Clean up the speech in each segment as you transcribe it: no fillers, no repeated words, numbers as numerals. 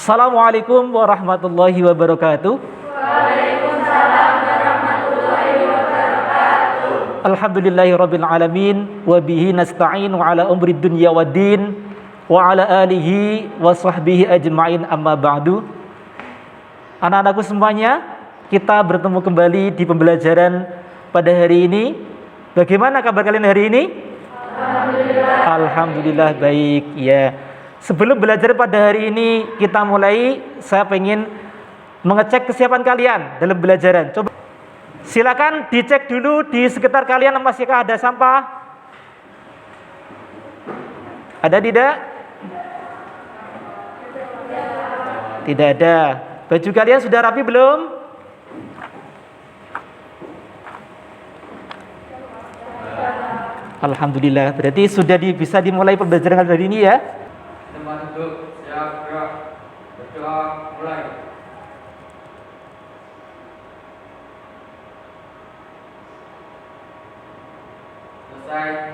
Assalamualaikum warahmatullahi wabarakatuh. Waalaikumsalam warahmatullahi wabarakatuh. Alhamdulillahirabbil alamin wa bihi nasta'in wa ala umri dunya waddin wa ala alihi wa sahbihi ajma'in, amma ba'du. Anak-anakku semuanya, kita bertemu kembali di pembelajaran pada hari ini. Bagaimana kabar kalian hari ini? Alhamdulillah baik ya. Sebelum belajar pada hari ini kita mulai, saya ingin mengecek kesiapan kalian dalam belajaran. Coba silakan dicek dulu di sekitar kalian, masihkah ada sampah? Ada tidak? Tidak ada. Baju kalian sudah rapi belum? Alhamdulillah, berarti sudah bisa dimulai pembelajaran hari ini ya. Tempat duduk, siap, gerak, berdoa, mulai. Selesai.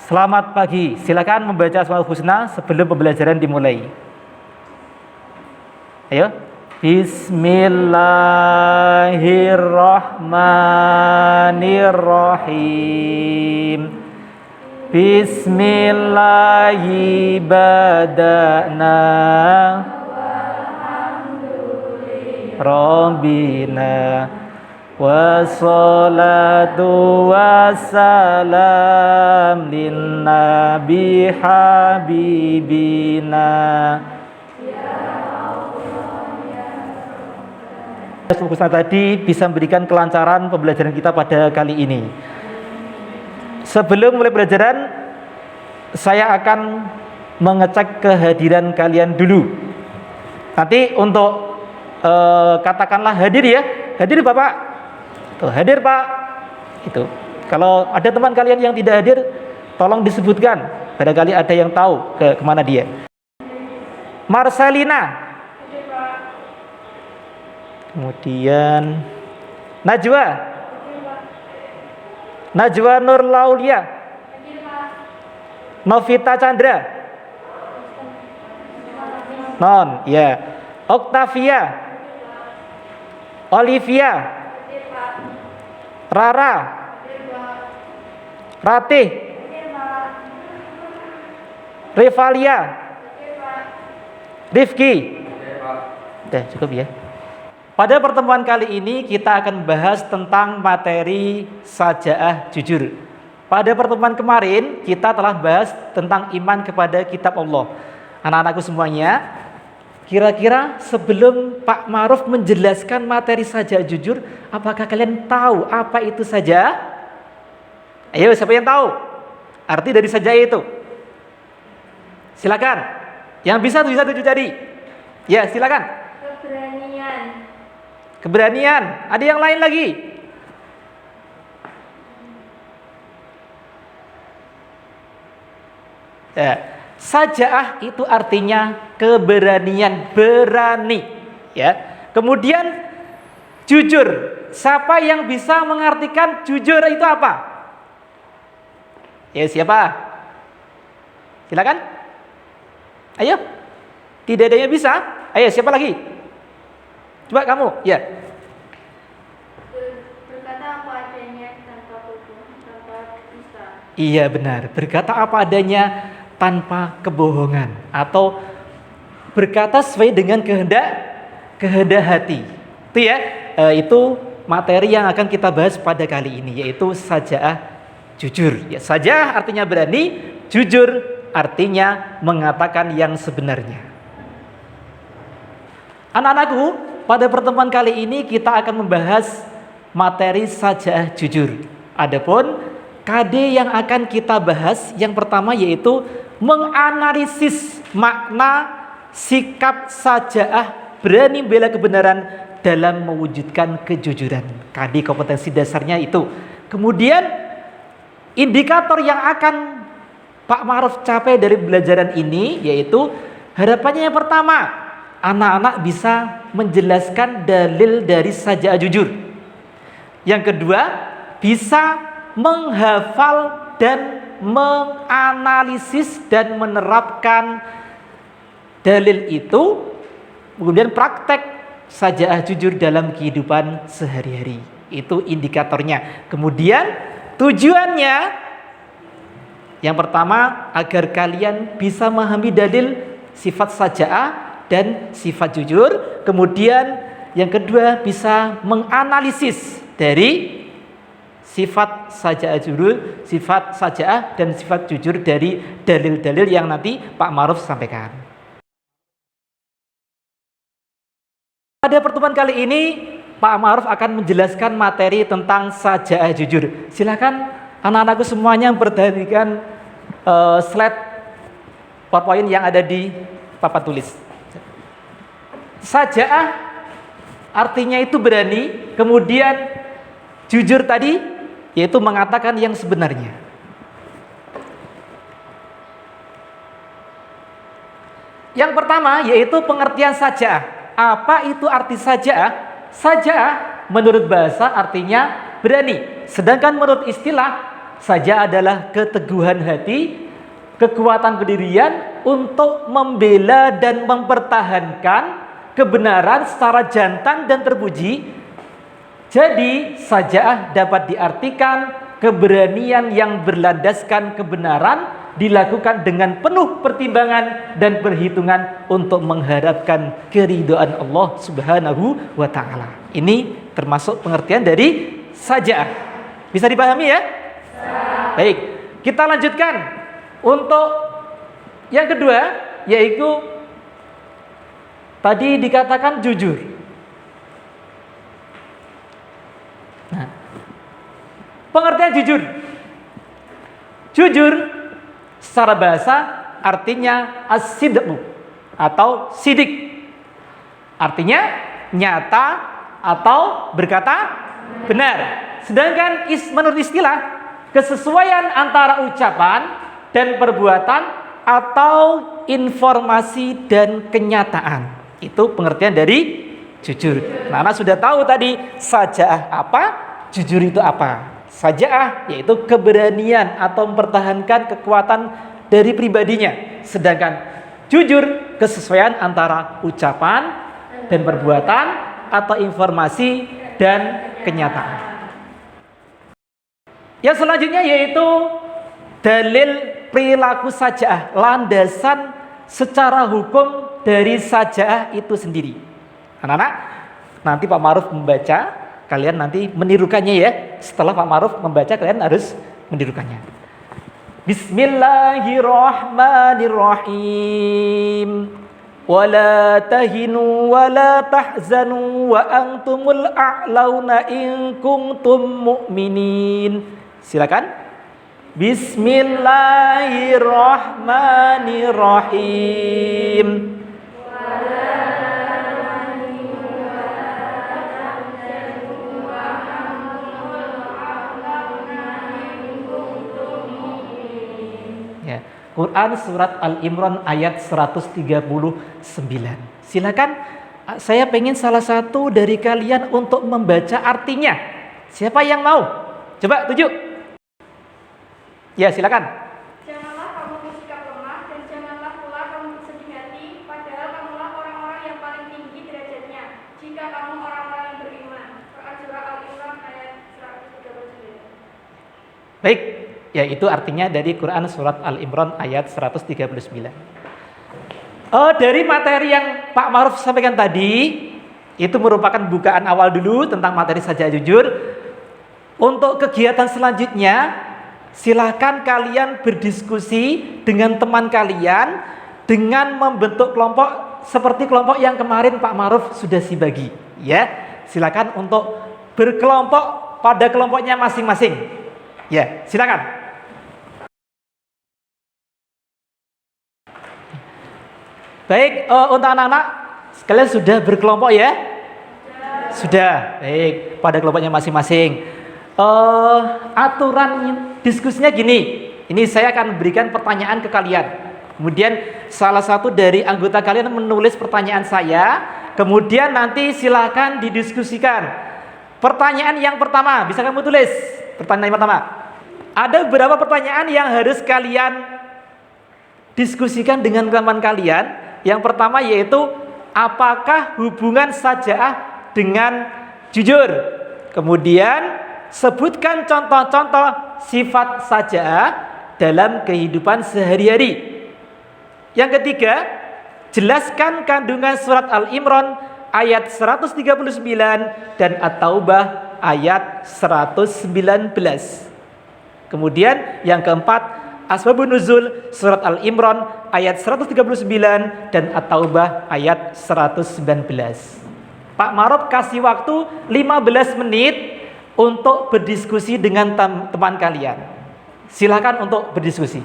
Selamat pagi, silakan membaca Asmaul Husna sebelum pembelajaran dimulai. Ayo. Bismillahirrahmanirrahim. Bismillahi bada'na Rabbina wassalatu wassalam linnabi habibina. Fokusnya tadi bisa memberikan kelancaran pembelajaran kita pada kali ini. Sebelum mulai pembelajaran, saya akan mengecek kehadiran kalian dulu. Nanti untuk katakanlah hadir ya, hadir Bapak. Tuh, hadir Pak. Itu. Kalau ada teman kalian yang tidak hadir, tolong disebutkan. Barangkali ada yang tahu kemana dia. Marcelina. Kemudian Najwa. Najwa Nur Laulia. Novita Chandra. Non, ya. Octavia. Olivia. Rara. Ratih. Rivalia. Rifki. Udah cukup ya. Pada pertemuan kali ini kita akan bahas tentang materi sajaah jujur. Pada pertemuan kemarin kita telah bahas tentang iman kepada kitab Allah. Anak-anakku semuanya, kira-kira sebelum Pak Ma'ruf menjelaskan materi sajaah jujur, apakah kalian tahu apa itu sajaah? Ayo, siapa yang tahu arti dari sajaah itu? Silakan. Yang bisa tujuh jari. Ya, silakan. Keberanian. Ada yang lain lagi? Ya. Sajaah itu artinya keberanian, berani. Ya. Kemudian jujur. Siapa yang bisa mengartikan jujur itu apa? Ya, siapa? Silakan. Ayo. Tidak ada yang bisa. Ayo, siapa lagi? Coba kamu, ya. Berkata apa adanya tanpa bohong, tanpa dusta. Iya benar, berkata apa adanya tanpa kebohongan, atau berkata sesuai dengan kehendak hati. Itu ya, itu materi yang akan kita bahas pada kali ini, yaitu sajaah jujur. Ya, sajaah artinya berani, jujur artinya mengatakan yang sebenarnya. Anak-anakku, pada pertemuan kali ini kita akan membahas materi sajaah jujur. Adapun KD yang akan kita bahas yang pertama yaitu menganalisis makna sikap sajaah berani bela kebenaran dalam mewujudkan kejujuran. KD kompetensi dasarnya itu. Kemudian indikator yang akan Pak Ma'ruf capai dari pembelajaran ini yaitu harapannya yang pertama, anak-anak bisa menjelaskan dalil dari sajaah jujur. Yang kedua, bisa menghafal dan menganalisis dan menerapkan dalil itu, kemudian praktek sajaah jujur dalam kehidupan sehari-hari. Itu indikatornya. Kemudian tujuannya yang pertama agar kalian bisa memahami dalil sifat sajaah dan sifat jujur. Kemudian yang kedua bisa menganalisis dari sifat sajaah jujur, sifat sajaah dan sifat jujur dari dalil-dalil yang nanti Pak Ma'ruf sampaikan. Pada pertemuan kali ini Pak Ma'ruf akan menjelaskan materi tentang sajaah jujur. Silakan anak-anakku semuanya memperhatikan slide PowerPoint yang ada di papan tulis. Sajaah artinya itu berani, kemudian jujur tadi yaitu mengatakan yang sebenarnya. Yang pertama yaitu pengertian sajaah. Apa itu arti sajaah? Sajaah menurut bahasa artinya berani. Sedangkan menurut istilah, sajaah adalah keteguhan hati, kekuatan pendirian untuk membela dan mempertahankan kebenaran secara jantan dan terpuji. Jadi sajaah dapat diartikan keberanian yang berlandaskan kebenaran, dilakukan dengan penuh pertimbangan dan perhitungan untuk mengharapkan keridhaan Allah Subhanahu wa taala. Ini termasuk pengertian dari sajaah. Bisa dipahami ya? Baik, kita lanjutkan untuk yang kedua, yaitu tadi dikatakan jujur. Nah, pengertian jujur. Jujur secara bahasa artinya as-sidqu atau sidik. Artinya nyata atau berkata benar. Sedangkan menurut istilah, kesesuaian antara ucapan dan perbuatan atau informasi dan kenyataan. Itu pengertian dari jujur. Nana sudah tahu tadi sajaah apa, jujur itu apa. Sajaah yaitu keberanian atau mempertahankan kekuatan dari pribadinya. Sedangkan jujur kesesuaian antara ucapan dan perbuatan atau informasi dan kenyataan. Yang selanjutnya yaitu dalil perilaku sajaah, landasan secara hukum dari sajaah itu sendiri. Anak-anak, nanti Pak Ma'ruf membaca, kalian nanti menirukannya ya. Setelah Pak Ma'ruf membaca, kalian harus menirukannya. Bismillahirrahmanirrahim. Wala tahinu wala tahzanu wa antumul a'launa in kuntum mu'minin. Silakan. Bismillahirrahmanirrahim. Ya, Quran surat Al-Imran ayat 139. Silakan, saya pengen salah satu dari kalian untuk membaca artinya. Siapa yang mau? Coba tunjuk. Ya, silakan. Janganlah kamu bersikap lemah dan janganlah pula kamu bersedih hati, padahal kamulah orang-orang yang paling tinggi derajatnya, jika kamu orang-orang yang beriman. Quran surah Al-Imran ayat 139. Baik, ya itu artinya dari Quran surat Al-Imran ayat 139. Dari materi yang Pak Ma'ruf sampaikan tadi, itu merupakan bukaan awal dulu tentang materi sajaah jujur. Untuk kegiatan selanjutnya, silakan kalian berdiskusi dengan teman kalian dengan membentuk kelompok seperti kelompok yang kemarin Pak Ma'ruf sudah bagi. Ya, silakan untuk berkelompok pada kelompoknya masing-masing. Ya, silakan. Baik, untuk anak-anak sekalian sudah berkelompok ya? Sudah. Baik, pada kelompoknya masing-masing. Aturan diskusinya gini. Ini saya akan berikan pertanyaan ke kalian. Kemudian salah satu dari anggota kalian menulis pertanyaan saya. Kemudian nanti silakan didiskusikan. Pertanyaan yang pertama, bisa kamu tulis? Pertanyaan yang pertama. Ada beberapa pertanyaan yang harus kalian diskusikan dengan teman kalian. Yang pertama yaitu apakah hubungan saja'ah dengan jujur? Kemudian sebutkan contoh-contoh sifat saja'ah dalam kehidupan sehari-hari. Yang ketiga, jelaskan kandungan surat Al-Imran ayat 139 dan At-Taubah ayat 119. Kemudian yang keempat, asbabun nuzul surat Al-Imran ayat 139 dan At-Taubah ayat 119. Pak Maruf kasih waktu 15 menit untuk berdiskusi dengan teman kalian. Silakan untuk berdiskusi.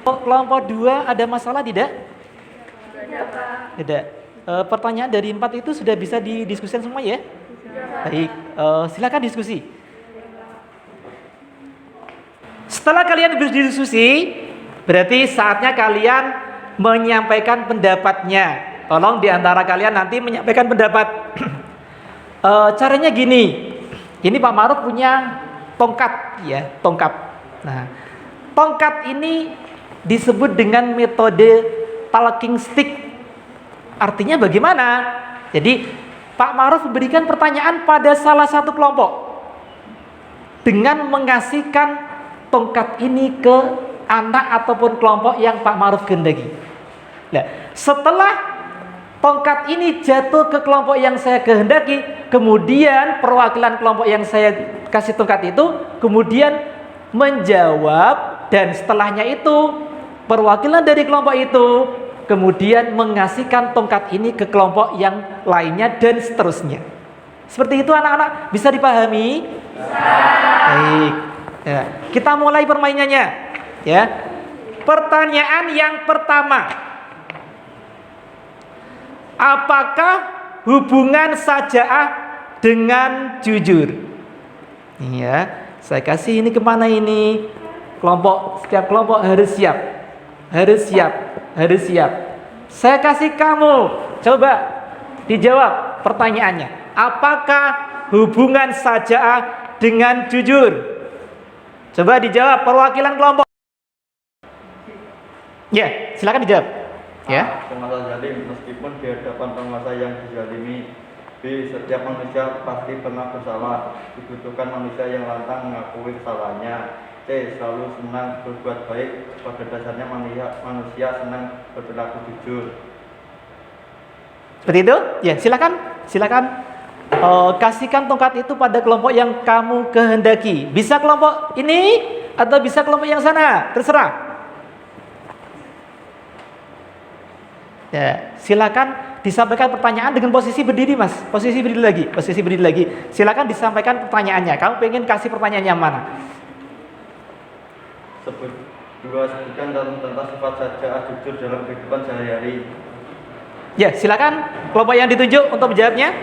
Kelompok 2 ada masalah tidak? Tidak. Pertanyaan dari 4 itu sudah bisa didiskusikan semua ya? Baik, silakan diskusi. Setelah kalian berdiskusi, berarti saatnya kalian menyampaikan pendapatnya. Tolong diantara kalian nanti menyampaikan pendapat. Caranya gini. Ini Pak Maruf punya tongkat, ya, tongkat. Nah, tongkat ini disebut dengan metode talking stick. Artinya bagaimana? Jadi Pak Maruf memberikan pertanyaan pada salah satu kelompok dengan mengasihkan tongkat ini ke anak ataupun kelompok yang Pak Maruf kehendaki. Nah, setelah tongkat ini jatuh ke kelompok yang saya kehendaki, kemudian perwakilan kelompok yang saya kasih tongkat itu kemudian menjawab, dan setelahnya itu perwakilan dari kelompok itu kemudian mengasihkan tongkat ini ke kelompok yang lainnya dan seterusnya. Seperti itu anak-anak, bisa dipahami? Baik. Ya, kita mulai permainannya. Ya. Pertanyaan yang pertama. Apakah hubungan saja'ah dengan jujur? Iya, saya kasih ini kemana ini? Setiap kelompok harus siap. Harus siap. Saya kasih kamu, coba dijawab pertanyaannya. Apakah hubungan saja'ah dengan jujur? Coba dijawab perwakilan kelompok. Ya, silakan dijawab. Ya. Penguasa zalim meskipun di hadapan penguasa yang dizalimi. B. Setiap manusia pasti pernah bersalah. Dibutuhkan manusia yang lantang mengakui kesalahannya. C. Selalu senang berbuat baik. Pada dasarnya manusia senang berperilaku jujur. Seperti itu? Ya, silakan. Kasihkan tongkat itu pada kelompok yang kamu kehendaki. Bisa kelompok ini atau bisa kelompok yang sana, terserah. Ya, silakan disampaikan pertanyaan dengan posisi berdiri, Mas. Posisi berdiri lagi. Silakan disampaikan pertanyaannya. Kamu pengen kasih pertanyaan yang mana? Sebutkan tentang sifat saja'ah jujur dalam kehidupan sehari-hari. Ya, silakan kelompok yang ditunjuk untuk menjawabnya.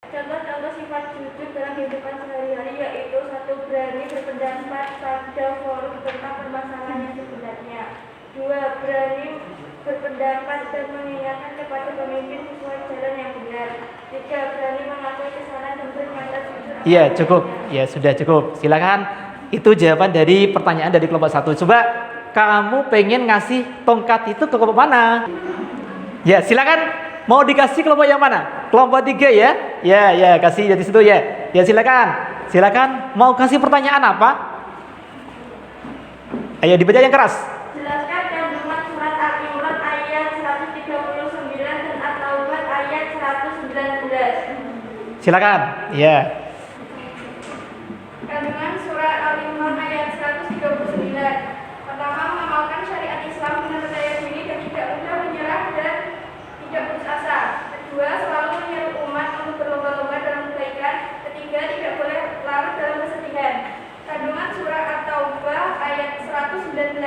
Contoh-contoh sifat jujur dalam kehidupan sehari-hari yaitu 1. Berani berpendapat pada forum tentang permasalahan yang sebenarnya. 2. Berani berpendapat dan mengingatkan kepada pemimpin sesuai jalan yang benar. 3. Berani mengakui kesalahan dan berkata jujur. Iya, cukup. Ya, sudah cukup. Silakan. Itu jawaban dari pertanyaan dari kelompok 1. Coba kamu pengen ngasih tongkat itu ke kelompok mana? Ya, silakan. Mau dikasih kelompok yang mana? Kelompok 3 ya? Ya, kasih dari situ ya. Ya, silakan. Mau kasih pertanyaan apa? Ayo dibaca yang keras. Jelaskan kandungan surat Al-Imran ayat 139 dan At-Taubah ayat 119. Silakan. Ya. Kandungan surat Al-Imran ayat 139. Pertama, mengamalkan syariat Islam dengan percaya diri dan tidak mudah menyerah dan tidak putus asa. Kedua, selalu menyeru umat untuk berlomba-lomba dalam kebaikan. Ketiga, tidak boleh larut dalam kesedihan. Kandungan surah At-Taubah ayat 119.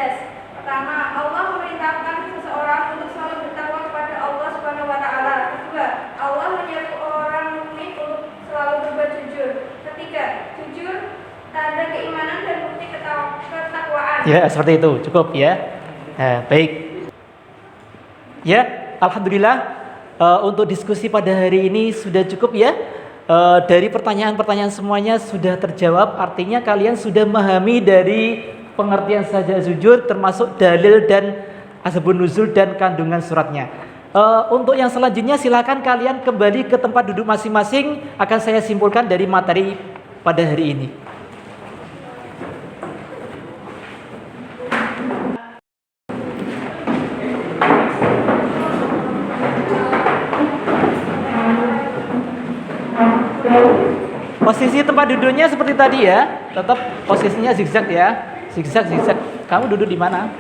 Pertama, Allah memerintahkan seseorang untuk selalu bertakwa kepada Allah Subhanahu wa taala. Kedua, Allah menyeru orang mukmin untuk selalu berbuat jujur. Ketiga, jujur tanda keimanan dan bukti ketakwaan. Ya, seperti itu. Cukup ya. Baik. Ya, alhamdulillah untuk diskusi pada hari ini sudah cukup ya. Dari pertanyaan-pertanyaan semuanya sudah terjawab, artinya kalian sudah memahami dari pengertian saja jujur, termasuk dalil dan asbabun nuzul dan kandungan suratnya. Untuk yang selanjutnya silakan kalian kembali ke tempat duduk masing-masing, akan saya simpulkan dari materi pada hari ini. Posisi tempat duduknya seperti tadi ya, tetap posisinya zigzag ya, zigzag zigzag. Kamu duduk di mana?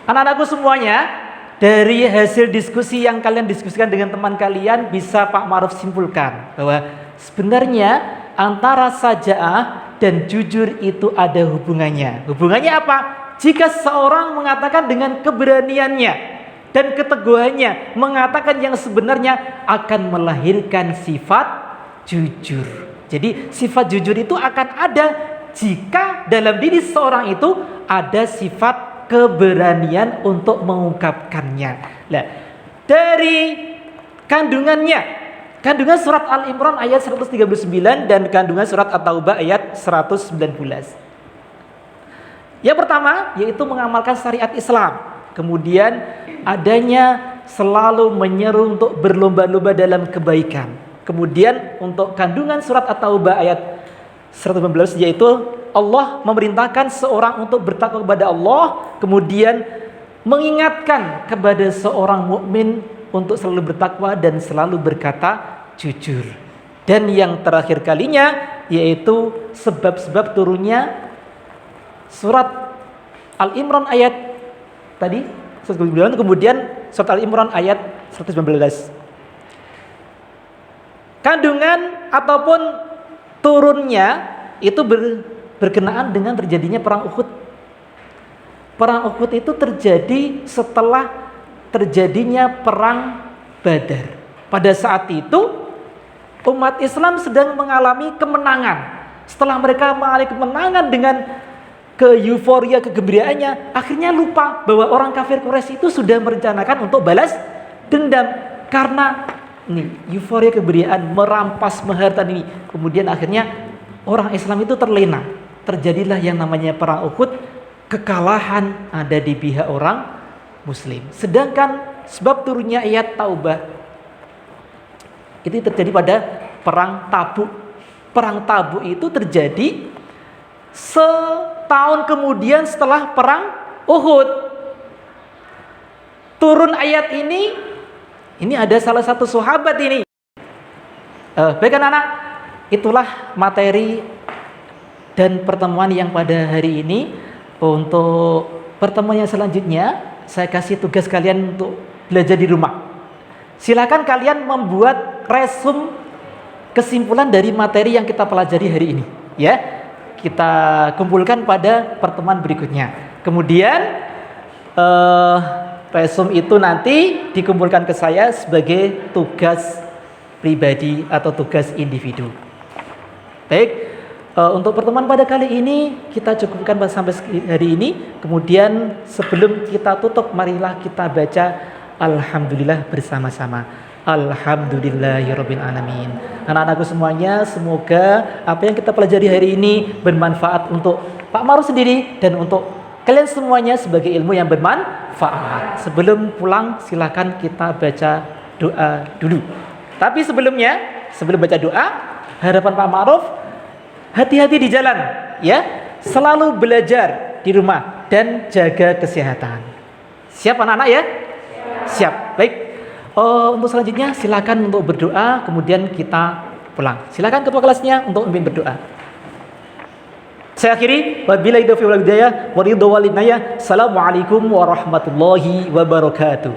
Anak-anakku semuanya, dari hasil diskusi yang kalian diskusikan dengan teman kalian, bisa Pak Ma'ruf simpulkan bahwa sebenarnya antara saja'ah dan jujur itu ada hubungannya. Hubungannya apa? Jika seorang mengatakan dengan keberaniannya dan keteguhannya, mengatakan yang sebenarnya, akan melahirkan sifat jujur. Jadi sifat jujur itu akan ada jika dalam diri seorang itu ada sifat keberanian untuk mengungkapkannya. Nah, dari kandungannya, kandungan surat Al-Imran ayat 139 dan kandungan surat At-Taubah ayat 119. Yang pertama yaitu mengamalkan syariat Islam. Kemudian adanya selalu menyeru untuk berlomba-lomba dalam kebaikan. Kemudian untuk kandungan surat At-Taubah ayat 119 yaitu Allah memerintahkan seorang untuk bertakwa kepada Allah, kemudian mengingatkan kepada seorang mukmin untuk selalu bertakwa dan selalu berkata jujur. Dan yang terakhir kalinya yaitu sebab-sebab turunnya surat Al-Imran ayat tadi 119, kemudian surat Al-Imran ayat 119. Kandungan ataupun turunnya itu berkenaan dengan terjadinya perang Uhud. Perang Uhud itu terjadi setelah terjadinya perang Badar. Pada saat itu umat Islam sedang mengalami kemenangan. Setelah mereka mengalami kemenangan dengan euforia, kegembiraannya, akhirnya lupa bahwa orang kafir Quraisy itu sudah merencanakan untuk balas dendam. Karena euforia kegembiraan merampas harta ini. Kemudian akhirnya orang Islam itu terlena. Terjadilah yang namanya perang Uhud, kekalahan ada di pihak orang Muslim. Sedangkan sebab turunnya ayat Taubah itu terjadi pada perang Tabuk. Perang Tabuk itu terjadi setahun kemudian setelah perang Uhud. Turun ayat ini ada salah satu sahabat ini. Baik anak-anak, itulah materi dan pertemuan yang pada hari ini. Untuk pertemuan yang selanjutnya, saya kasih tugas kalian untuk belajar di rumah. Silakan kalian membuat resume kesimpulan dari materi yang kita pelajari hari ini. Ya, kita kumpulkan pada pertemuan berikutnya. Kemudian resume itu nanti dikumpulkan ke saya sebagai tugas pribadi atau tugas individu. Baik. Untuk pertemuan pada kali ini kita cukupkan sampai hari ini. Kemudian sebelum kita tutup, marilah kita baca Alhamdulillah bersama-sama. Alhamdulillahirabbil alamin. Anak-anakku semuanya, semoga apa yang kita pelajari hari ini bermanfaat untuk Pak Ma'ruf sendiri dan untuk kalian semuanya sebagai ilmu yang bermanfaat. Sebelum pulang silakan kita baca doa dulu. Tapi sebelumnya, sebelum baca doa, harapan Pak Ma'ruf, hati-hati di jalan, ya. Selalu belajar di rumah dan jaga kesehatan. Siap anak-anak ya? Siap. Baik. Untuk selanjutnya silakan untuk berdoa, kemudian kita pulang. Silakan ketua kelasnya untuk memimpin berdoa. Saya akhiri. Wabillahi taufiq wal hidayah. Wa ridho wal inayah. Assalamualaikum warahmatullahi wabarakatuh.